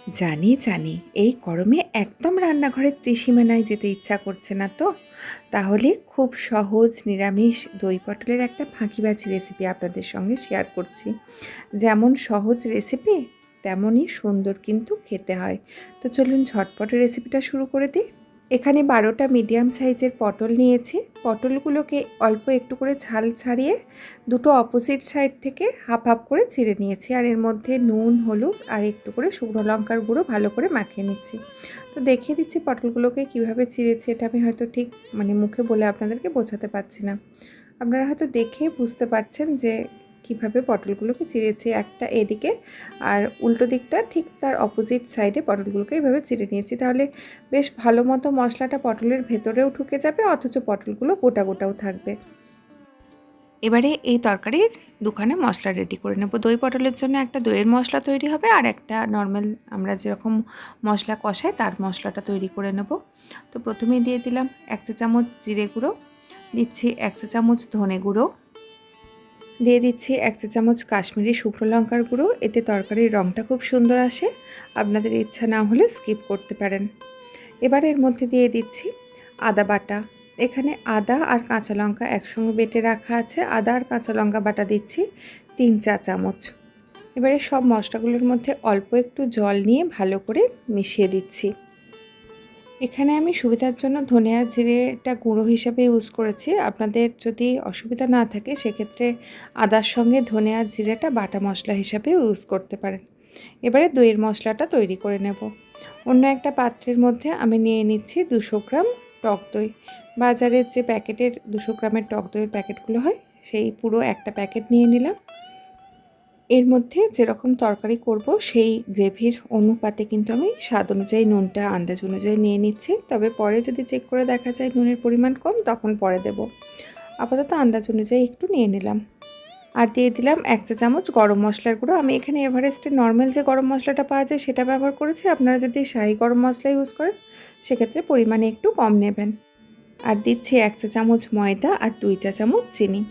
জানি জানি এই গরমে একদম রান্নাঘরের ত্রিসীমানায় যেতে ইচ্ছা করছে না তো। তাহলে খুব সহজ নিরামিষ দই পটলের একটা ফাঁকিবাজি রেসিপি আপনাদের সঙ্গে শেয়ার করছি। যেমন সহজ রেসিপি তেমনই সুন্দর কিন্তু খেতে হয়। তো চলুন ঝটপট রেসিপিটা শুরু করে দিই। এখানে 12টা মিডিয়াম সাইজের পটল নিয়েছি। পটলগুলোকে অল্প একটু করে ছাল ছাড়িয়ে দুটো অপোজিট সাইড থেকে হাফ হাফ করে চিড়ে নিয়েছি, আর এর মধ্যে নুন, হলুদ আর একটু করে শুকনো লঙ্কার গুঁড়ো ভালো করে মাখিয়ে নিচ্ছি। তো দেখিয়ে দিচ্ছি পটলগুলোকে কিভাবে চিড়েছি। এটা আমি হয়তো ঠিক মুখে বলে আপনাদেরকে বোঝাতে পারছি না। আপনারা হয়তো দেখে বুঝতে পারছেন যে কিভাবে পটলগুলোকে চিড়েছি। একটা এদিকে আর উল্টো দিকটা ঠিক তার অপোজিট সাইডে পটলগুলোকে এইভাবে চিড়ে নিয়েছি। তাহলে বেশ ভালো মতো মশলাটা পটলের ভেতরেও ঢুকে যাবে, অথচ পটলগুলো গোটা গোটাও থাকবে। এবারে এই তরকারির দুখানে মশলা রেডি করে নেব। দই পটলের জন্য একটা দইয়ের মশলা তৈরি হবে, আর একটা নর্মাল আমরা যেরকম মশলা কষাই তার মশলাটা তৈরি করে নেব। তো প্রথমেই দিয়ে দিলাম 1 চা চামচ জিরে গুঁড়ো, দিচ্ছি 1 চা চামচ ধনে গুঁড়ো, দিয়ে দিচ্ছি 1 চা চামচ কাশ্মীরি শুকনো লঙ্কার গুঁড়ো। এতে তরকারির রঙটা খুব সুন্দর আসে। আপনাদের ইচ্ছা না হলে স্কিপ করতে পারেন। এবার এর মধ্যে দিয়ে দিচ্ছি আদা বাটা। এখানে আদা আর কাঁচা লঙ্কা একসঙ্গে বেটে রাখা আছে। আদা আর কাঁচা লঙ্কা বাটা দিচ্ছি 3 চা চামচ। এবারে সব মশলাগুলোর মধ্যে অল্প একটু জল নিয়ে ভালো করে মিশিয়ে দিচ্ছি। এখানে আমি সুবিধার জন্য ধনে আর জিরেটা গুঁড়ো হিসাবে ইউজ করেছি। আপনাদের যদি অসুবিধা না থাকে সেক্ষেত্রে আদার সঙ্গে ধনে আর জিরেটা বাটা মশলা হিসাবে ইউজ করতে পারেন। এবারে দইয়ের মশলাটা তৈরি করে নেব। অন্য একটা পাত্রের মধ্যে আমি নিয়ে নিচ্ছি 200 গ্রাম টক দই। বাজারের যে প্যাকেটের 200 গ্রামের টক দইয়ের প্যাকেটগুলো হয় সেই পুরো একটা প্যাকেট নিয়ে নিলাম। এর মধ্যে যেরকম তরকারি করব সেই গ্রেভির অনুপাতে কিন্তু আমি স্বাদ অনুযায়ী নুনটা আন্দাজ অনুযায়ী নিয়ে নিচ্ছি। তবে পরে যদি চেক করে দেখা যায় নুনের পরিমাণ কম তখন পরে দেব। আপাতত আন্দাজ অনুযায়ী একটু নিয়ে নিলাম। আর দিয়ে দিলাম 1 চা চামচ গরম মশলার গুঁড়ো। আমি এখানে এভারেস্টের নর্মাল যে গরম মশলাটা পাওয়া যায় সেটা ব্যবহার করেছি। আপনারা যদি শাহি গরম মশলা ইউজ করেন সেক্ষেত্রে পরিমাণে একটু কম নেবেন। আর দিচ্ছি 1 চা চামচ ময়দা আর 2 চা চামচ চিনি।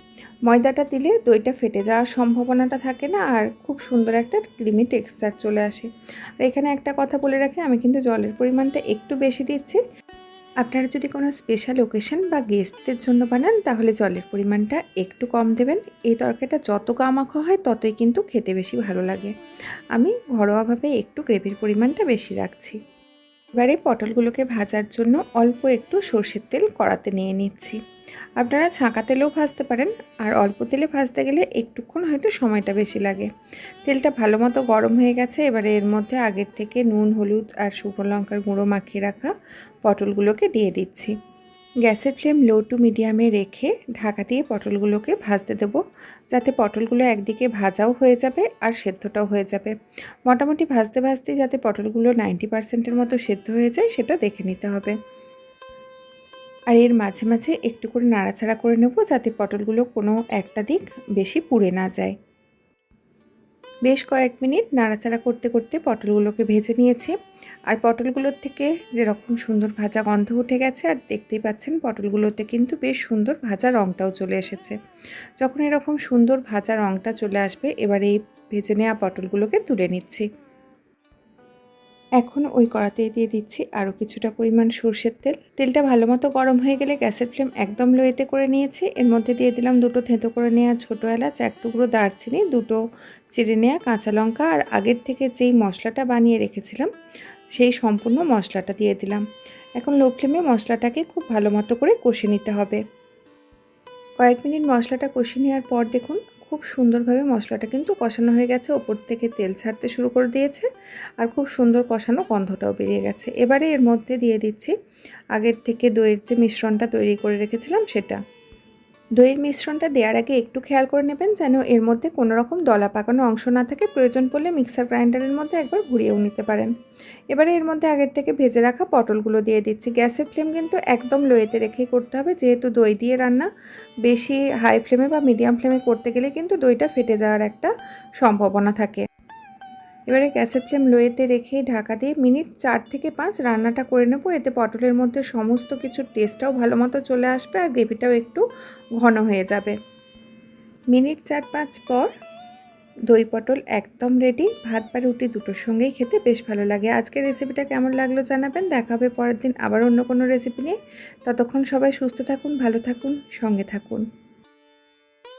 ময়দাটা দিলে দইটা ফেটে যাওয়ার সম্ভাবনাটা থাকে না, আর খুব সুন্দর একটা ক্রিমি টেক্সচার চলে আসে। আর এখানে একটা কথা বলে রাখি, আমি কিন্তু জলের পরিমাণটা একটু বেশি দিচ্ছি। আপনারা যদি কোনো স্পেশাল ওকেশন বা গেস্টদের জন্য বানান তাহলে জলের পরিমাণটা একটু কম দেবেন। এই তরকারিটা যত গামাখা হয় ততই কিন্তু খেতে বেশি ভালো লাগে। আমি ঘরোয়াভাবে একটু গ্রেভির পরিমাণটা বেশি রাখছি। এবারে পটলগুলোকে ভাজার জন্য অল্প একটু সর্ষের তেল কড়াতে নিয়ে নিচ্ছি। আপনারা ছাঁকা তেলেও ভাজতে পারেন, আর অল্প তেলে ভাজতে গেলে একটুক্ষণ হয়তো সময়টা বেশি লাগে। তেলটা ভালো মতো গরম হয়ে গেছে। এবারে এর মধ্যে আগের থেকে নুন, হলুদ আর শুকনো লঙ্কার গুঁড়ো মাখিয়ে রাখা পটলগুলোকে দিয়ে দিচ্ছি। গ্যাসের ফ্লেম লো টু মিডিয়ামে রেখে ঢাকা দিয়ে পটলগুলোকে ভাজতে দেবো, যাতে পটলগুলো একদিকে ভাজাও হয়ে যাবে আর সেদ্ধটাও হয়ে যাবে। মোটামুটি ভাজতে ভাজতে যাতে পটলগুলো 90% মতো সেদ্ধ হয়ে যায় সেটা দেখে নিতে হবে। আর এর মাঝে মাঝে একটু করে নাড়াচাড়া করে নেব, যাতে পটলগুলো কোনো একটা দিক বেশি পুড়ে না যায়। বেশ কয়েক মিনিট নাড়াচাড়া করতে করতে পটলগুলোকে ভেজে নিয়েছি। আর পটলগুলোর থেকে যেরকম সুন্দর ভাজা গন্ধ উঠে গেছে, আর দেখতেই পাচ্ছেন পটলগুলোতে কিন্তু বেশ সুন্দর ভাজা রঙটাও চলে এসেছে। যখন এরকম সুন্দর ভাজা রঙটা চলে আসবে, এবার এই ভেজে নেওয়া পটলগুলোকে তুলে নিচ্ছি। এখন ওই কড়াতেই দিয়ে দিচ্ছি আরও কিছুটা পরিমাণ সরষের তেল। তেলটা ভালো মতো গরম হয়ে গেলে গ্যাসের ফ্লেম একদম লোতে করে নিয়েছি। এর মধ্যে দিয়ে দিলাম দুটো থেঁতো করে নেওয়া ছোটো এলাচ, 1 টুকরো দারচিনি, দুটো চিড়ে নেওয়া কাঁচা লঙ্কা, আর আগের থেকে যেই মশলাটা বানিয়ে রেখেছিলাম সেই সম্পূর্ণ মশলাটা দিয়ে দিলাম। এখন লো ফ্লেমে মশলাটাকে খুব ভালো মতো করে কষে নিতে হবে। কয়েক মিনিট মশলাটা কষিয়ে নেওয়ার পর দেখুন খুব সুন্দরভাবে মশলাটা কিন্তু কষানো হয়ে গেছে। ওপর থেকে তেল ছাড়তে শুরু করে দিয়েছে, আর খুব সুন্দর কষানো গন্ধটাও বেরিয়ে গেছে। এবারে এর মধ্যে দিয়ে দিচ্ছি আগের থেকে দইয়ের যে মিশ্রণটা তৈরি করে রেখেছিলাম সেটা। দইয়ের মিশ্রণটা দেওয়ার আগে একটু খেয়াল করে নেবেন যেন এর মধ্যে কোনো রকম দলা পাকানো অংশ না থাকে। প্রয়োজন পড়লে মিক্সার গ্রাইন্ডারের মধ্যে একবার ঘুরিয়েও নিতে পারেন। এবারে এর মধ্যে আগের থেকে ভেজে রাখা পটলগুলো দিয়ে দিচ্ছি। গ্যাসের ফ্লেম কিন্তু একদম লোয়েতে রেখেই করতে হবে, যেহেতু দই দিয়ে রান্না। বেশি হাই ফ্লেমে বা মিডিয়াম ফ্লেমে করতে গেলে কিন্তু দইটা ফেটে যাওয়ার একটা সম্ভাবনা থাকে। এবারে গ্যাসের ফ্লেম লোয়েতে রেখে ঢাকা দিয়ে মিনিট 4 থেকে 5 রান্নাটা করে নেব। এতে পটলের মধ্যে সমস্ত কিছুর টেস্টটাও ভালো মতো চলে আসবে, আর গ্রেভিটাও একটু ঘন হয়ে যাবে। মিনিট 4-5 পর দই পটল একদম রেডি। ভাত বা রুটি দুটোর সঙ্গেই খেতে বেশ ভালো লাগে। আজকের রেসিপিটা কেমন লাগলো জানাবেন। দেখা হবে পরের দিন আবার অন্য কোনো রেসিপি নিয়ে। ততক্ষণ সবাই সুস্থ থাকুন, ভালো থাকুন, সঙ্গে থাকুন।